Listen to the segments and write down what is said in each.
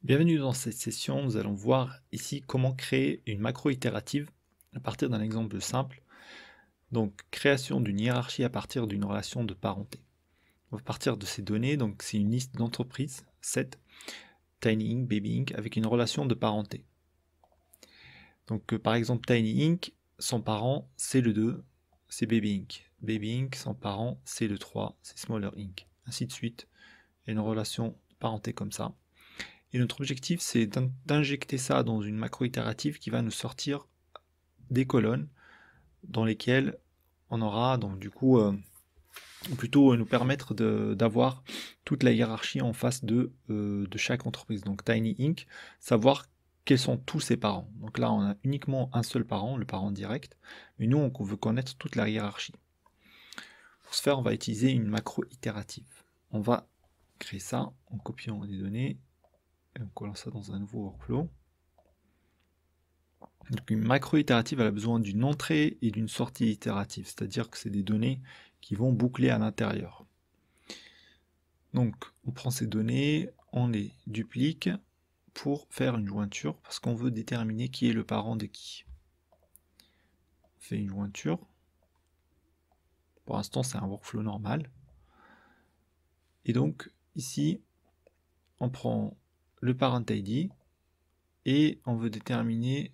Bienvenue dans cette session, nous allons voir ici comment créer une macro itérative à partir d'un exemple simple. Donc création d'une hiérarchie à partir d'une relation de parenté. On va partir de ces données, donc c'est une liste d'entreprises, 7, Tiny Inc, Baby Inc, avec une relation de parenté. Donc par exemple Tiny Inc, son parent c'est le 2, c'est Baby Inc. Baby Inc, son parent c'est le 3, c'est Smaller Inc. Ainsi de suite, et une relation de parenté comme ça. Et notre objectif, c'est d'injecter ça dans une macro itérative qui va nous sortir des colonnes dans lesquelles on aura, donc du coup, plutôt nous permettre d'avoir toute la hiérarchie en face de chaque entreprise. Donc Tiny Inc, savoir quels sont tous ses parents. Donc là, on a uniquement un seul parent, le parent direct, mais nous, on veut connaître toute la hiérarchie. Pour ce faire, on va utiliser une macro itérative. On va créer ça en copiant les données et en collant ça dans un nouveau workflow. Donc une macro itérative elle a besoin d'une entrée et d'une sortie itérative, c'est-à-dire que c'est des données qui vont boucler à l'intérieur. Donc on prend ces données, on les duplique pour faire une jointure, parce qu'on veut déterminer qui est le parent de qui. On fait une jointure. Pour l'instant c'est un workflow normal. Et donc ici on prend le parent ID et on veut déterminer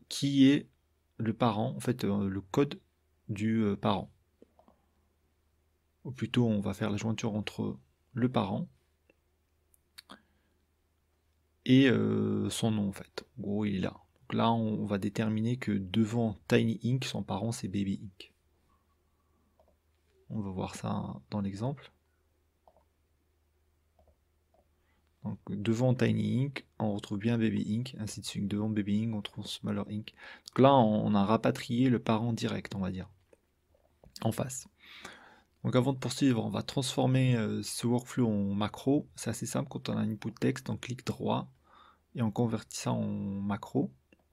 qui est le parent, en fait le code du parent. Ou plutôt on va faire la jointure entre le parent et son nom en fait. En gros il est là. Donc là on va déterminer que devant Tiny Inc, son parent c'est Baby Inc. On va voir ça dans l'exemple. Donc devant Tiny Inc, on retrouve bien Baby Inc, ainsi de suite. Devant Baby Inc, on trouve Smaller Inc. Donc là on a rapatrié le parent direct, on va dire, en face. Donc avant de poursuivre, on va transformer ce workflow en macro. C'est assez simple, quand on a un input texte, on clique droit et on convertit ça en macro,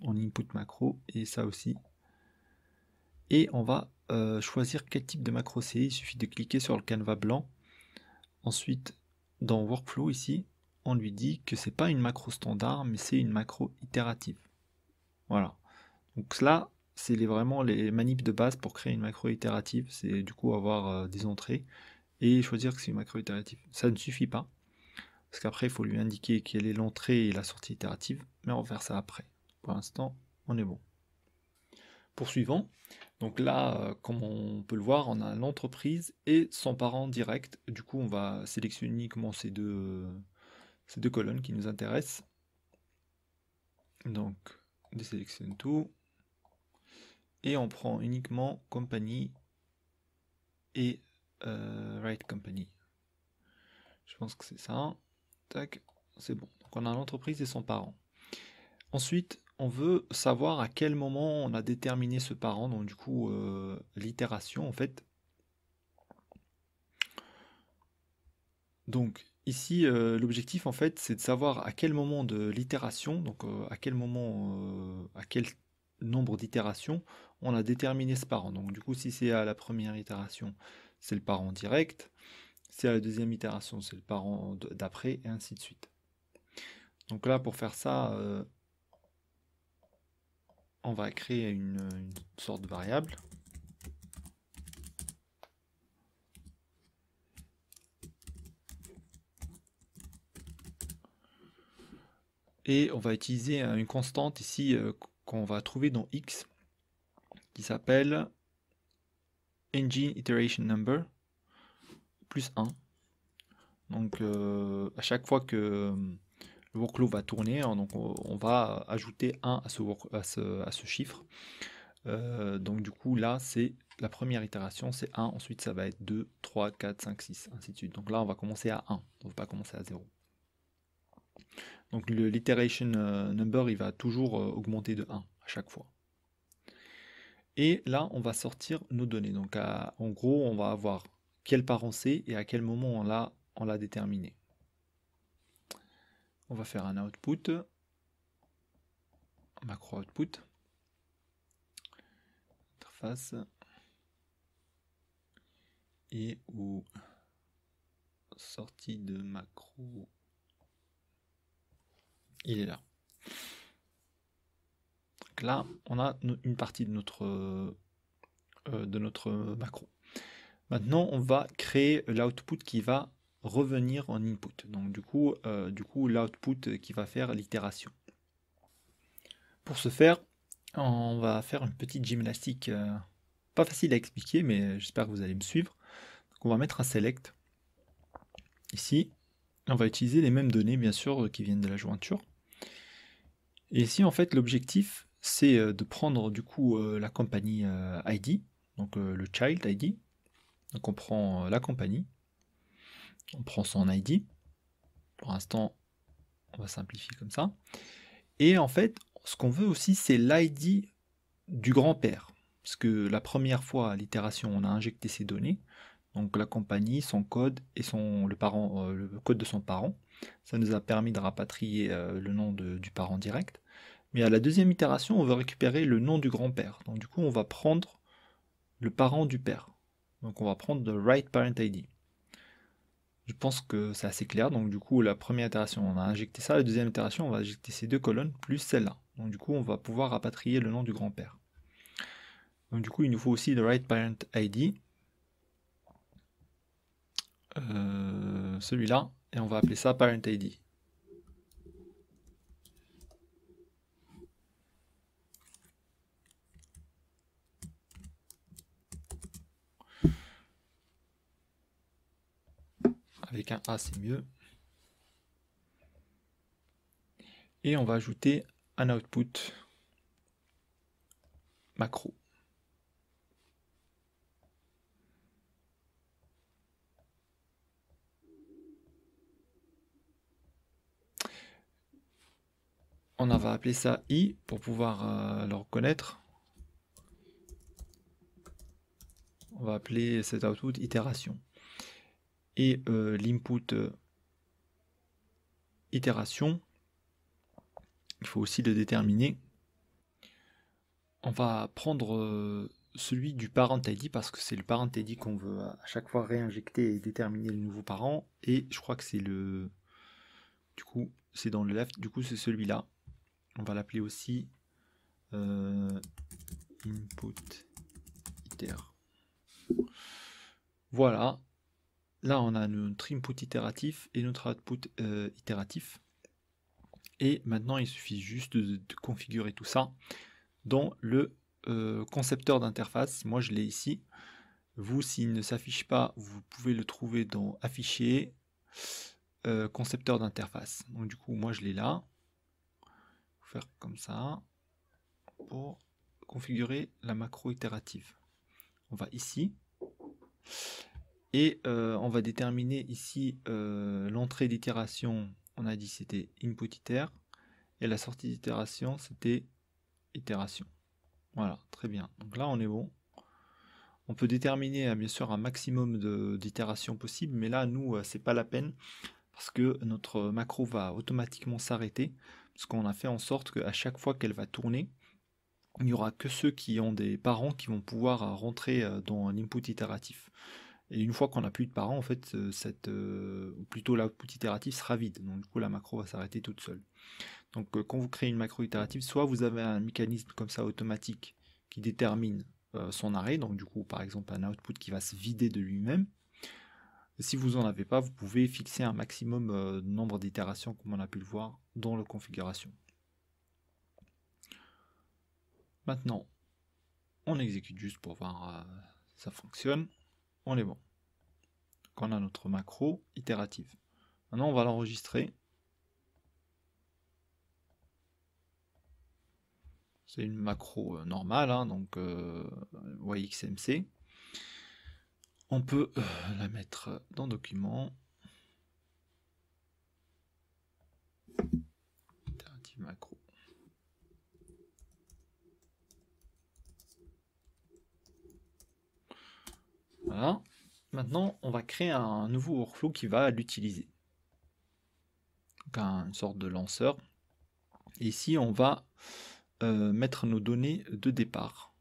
en input macro, et ça aussi. Et on va choisir quel type de macro c'est. Il suffit de cliquer sur le canevas blanc. Ensuite, dans workflow ici, on lui dit que c'est pas une macro standard, mais c'est une macro itérative. Voilà. Donc là, c'est vraiment les manips de base pour créer une macro itérative. C'est du coup avoir des entrées et choisir que c'est une macro itérative. Ça ne suffit pas, parce qu'après, il faut lui indiquer quelle est l'entrée et la sortie itérative, mais on va faire ça après. Pour l'instant, on est bon. Poursuivant. Donc là, comme on peut le voir, on a l'entreprise et son parent direct. Du coup, on va sélectionner uniquement ces deux colonnes qui nous intéressent. Donc, on désélectionne tout. Et on prend uniquement compagnie et right company. Je pense que c'est ça. Tac, c'est bon. Donc on a l'entreprise et son parent. Ensuite, on veut savoir à quel moment on a déterminé ce parent, donc du coup l'itération en fait. Donc ici l'objectif en fait c'est de savoir à quel moment de l'itération, donc à quel moment, à quel nombre d'itérations on a déterminé ce parent. Donc du coup si c'est à la première itération c'est le parent direct, si à la deuxième itération c'est le parent d'après et ainsi de suite. Donc là pour faire ça on va créer une sorte de variable. Et on va utiliser une constante ici qu'on va trouver dans X qui s'appelle engine iteration number plus 1. Donc à chaque fois que le workflow va tourner, hein, donc on va ajouter 1 à ce chiffre. Donc du coup là c'est la première itération, c'est 1, ensuite ça va être 2, 3, 4, 5, 6, ainsi de suite. Donc là on va commencer à 1, on ne va pas commencer à 0. Donc l'iteration number il va toujours augmenter de 1 à chaque fois. Et là on va sortir nos données. Donc en gros on va avoir quel parent c'est et à quel moment on l'a déterminé. On va faire un output, un macro output, interface, et ou sortie de macro il est là. Donc là, on a une partie de notre macro. Maintenant, on va créer l'output qui va revenir en input. Donc du coup l'output qui va faire l'itération. Pour ce faire, on va faire une petite gymnastique, pas facile à expliquer, mais j'espère que vous allez me suivre. Donc on va mettre un select ici. On va utiliser les mêmes données, bien sûr, qui viennent de la jointure. Et ici, en fait, l'objectif, c'est de prendre du coup la compagnie ID, donc le child ID. Donc on prend la compagnie, on prend son ID. Pour l'instant, on va simplifier comme ça. Et en fait, ce qu'on veut aussi, c'est l'ID du grand-père. Parce que la première fois à l'itération, on a injecté ces données. Donc la compagnie, son code et le code de son parent. Ça nous a permis de rapatrier le nom du parent direct. Mais à la deuxième itération, on veut récupérer le nom du grand-père. Donc du coup, on va prendre le parent du père. Donc on va prendre le right parent ID. Je pense que c'est assez clair. Donc du coup, la première itération, on a injecté ça. La deuxième itération, on va injecter ces deux colonnes plus celle-là. Donc du coup, on va pouvoir rapatrier le nom du grand-père. Donc du coup, il nous faut aussi le right parent ID. Celui-là. Et on va appeler ça parent ID. Avec un A, c'est mieux. Et on va ajouter un output macro. On va appeler ça I pour pouvoir le reconnaître. On va appeler cet output itération. Et l'input itération, il faut aussi le déterminer. On va prendre celui du parent ID parce que c'est le parent ID qu'on veut à chaque fois réinjecter et déterminer le nouveau parent. Et je crois que c'est le... Du coup, c'est dans le left. Du coup, c'est celui-là. On va l'appeler aussi input iter. Voilà. Là, on a notre input itératif et notre output itératif. Et maintenant, il suffit juste de configurer tout ça dans le concepteur d'interface. Moi, je l'ai ici. Vous, s'il ne s'affiche pas, vous pouvez le trouver dans Afficher, concepteur d'interface. Donc du coup, moi, je l'ai là. Faire comme ça pour configurer la macro itérative. On va ici. Et on va déterminer ici l'entrée d'itération. On a dit c'était input iter. Et la sortie d'itération, c'était itération. Voilà, très bien. Donc là, on est bon. On peut déterminer bien sûr un maximum d'itérations possibles, mais là, nous, c'est pas la peine parce que notre macro va automatiquement s'arrêter parce qu'on a fait en sorte qu'à chaque fois qu'elle va tourner, il n'y aura que ceux qui ont des parents qui vont pouvoir rentrer dans l'input itératif. Et une fois qu'on n'a plus de parents, en fait, plutôt l'output itératif sera vide. Donc du coup, la macro va s'arrêter toute seule. Donc quand vous créez une macro itérative, soit vous avez un mécanisme comme ça automatique qui détermine son arrêt, donc du coup par exemple un output qui va se vider de lui-même. Si vous n'en avez pas, vous pouvez fixer un maximum de nombre d'itérations comme on a pu le voir dans la configuration. Maintenant, on exécute juste pour voir si ça fonctionne. On est bon. Donc on a notre macro itérative. Maintenant on va l'enregistrer. C'est une macro normale, hein, donc YXMC. On peut la mettre dans document. Itérative macro. Voilà. Maintenant, on va créer un nouveau workflow qui va l'utiliser. Donc une sorte de lanceur. Et ici, on va mettre nos données de départ.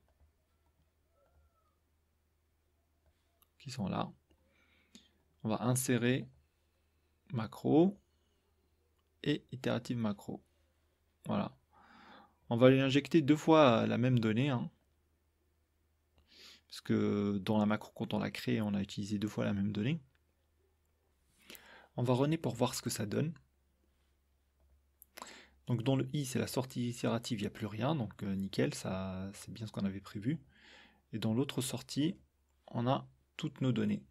Qui sont là. On va insérer macro et itérative macro. Voilà. On va lui injecter 2 fois la même donnée, hein, parce que dans la macro, quand on l'a créé, on a utilisé 2 fois la même donnée. On va runner pour voir ce que ça donne. Donc dans le i, c'est la sortie itérative, il n'y a plus rien, donc nickel, ça c'est bien ce qu'on avait prévu. Et dans l'autre sortie, on a toutes nos données.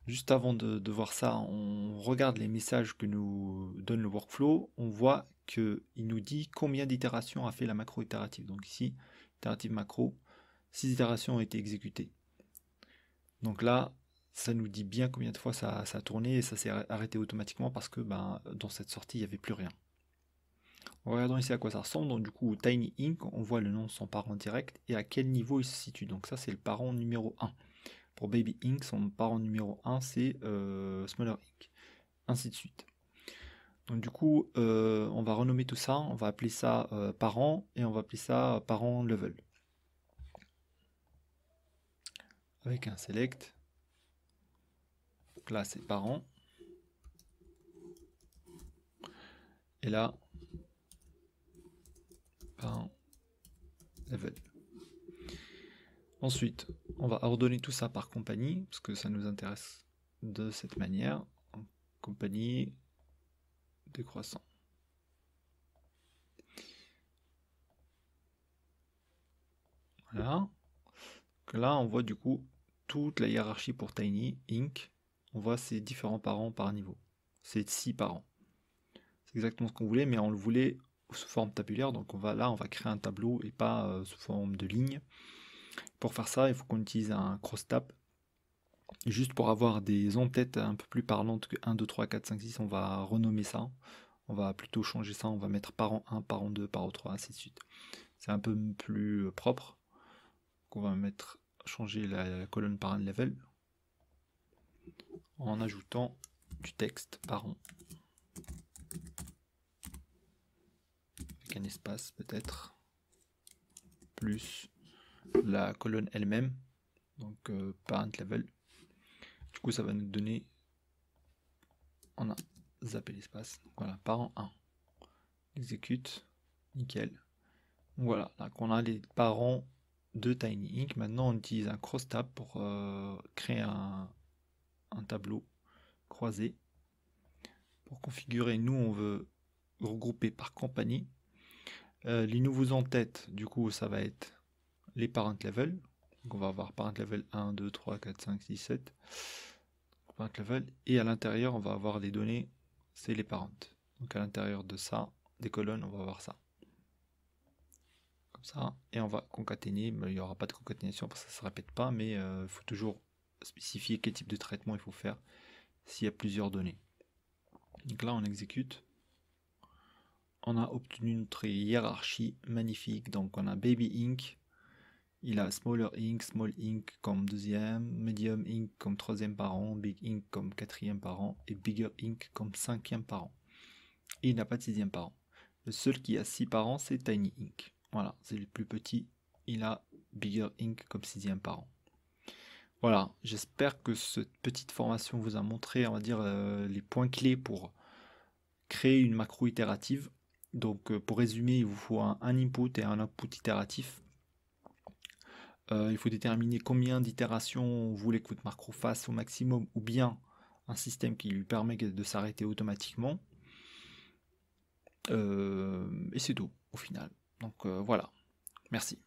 Juste avant de voir ça, on regarde les messages que nous donne le workflow, on voit qu'il nous dit combien d'itérations a fait la macro itérative. Donc ici, itérative macro, 6 itérations ont été exécutées. Donc là, ça nous dit bien combien de fois ça a tourné et ça s'est arrêté automatiquement parce que dans cette sortie, il n'y avait plus rien. Regardons ici à quoi ça ressemble. Donc du coup, Tiny Inc, on voit le nom de son parent direct et à quel niveau il se situe. Donc ça, c'est le parent numéro 1. Pour Baby Inc, son parent numéro 1, c'est Smaller Inc. Ainsi de suite. Donc du coup, on va renommer tout ça. On va appeler ça parent et on va appeler ça parent level. Avec un select. Donc là, c'est parent. Et là, parent level. Ensuite, on va ordonner tout ça par compagnie, parce que ça nous intéresse de cette manière. Compagnie décroissant. Voilà. Donc là, on voit du coup toute la hiérarchie pour Tiny Inc. On voit ses différents parents par niveau. C'est 6 parents. C'est exactement ce qu'on voulait, mais on le voulait sous forme tabulaire. Donc on va créer un tableau et pas sous forme de ligne. Pour faire ça, il faut qu'on utilise un crosstab. Juste pour avoir des en-têtes un peu plus parlantes que 1, 2, 3, 4, 5, 6, on va renommer ça. On va plutôt changer ça, on va mettre parent 1, parent 2, parent 3, ainsi de suite. C'est un peu plus propre. Donc on va changer la colonne parent level en ajoutant du texte parent. Avec un espace peut-être. Plus la colonne elle-même. Donc parent level. Du coup ça va nous donner. On a zappé l'espace. Voilà, parent 1. Exécute. Nickel. Voilà, là qu'on a les parents de Tiny Inc. Maintenant, on utilise un crosstab pour créer un tableau croisé. Pour configurer, nous, on veut regrouper par compagnie. Les nouveaux en-tête, du coup, ça va être les parent level. Donc, on va avoir parent level 1, 2, 3, 4, 5, 6, 7. Parent level. Et à l'intérieur, on va avoir les données, c'est les parents. Donc, à l'intérieur de ça, des colonnes, on va avoir ça. Ça, et on va concaténer, mais il n'y aura pas de concaténation parce que ça ne se répète pas, mais il faut toujours spécifier quel type de traitement il faut faire s'il y a plusieurs données. Donc là on exécute, on a obtenu notre hiérarchie magnifique, donc on a Baby Inc, il a Smaller Inc, Small Inc comme deuxième, Medium Inc comme troisième parent, Big Inc comme quatrième parent, et Bigger Inc comme cinquième parent. Et il n'a pas de sixième parent. Le seul qui a 6 parents, c'est Tiny Inc. Voilà, c'est le plus petit. Il a Bigger Inc comme sixième parent. Voilà, j'espère que cette petite formation vous a montré, on va dire, les points clés pour créer une macro itérative. Donc, pour résumer, il vous faut un input et un output itératif. Il faut déterminer combien d'itérations vous voulez que votre macro fasse au maximum, ou bien un système qui lui permet de s'arrêter automatiquement. Et c'est tout, au final. Donc, voilà. Merci.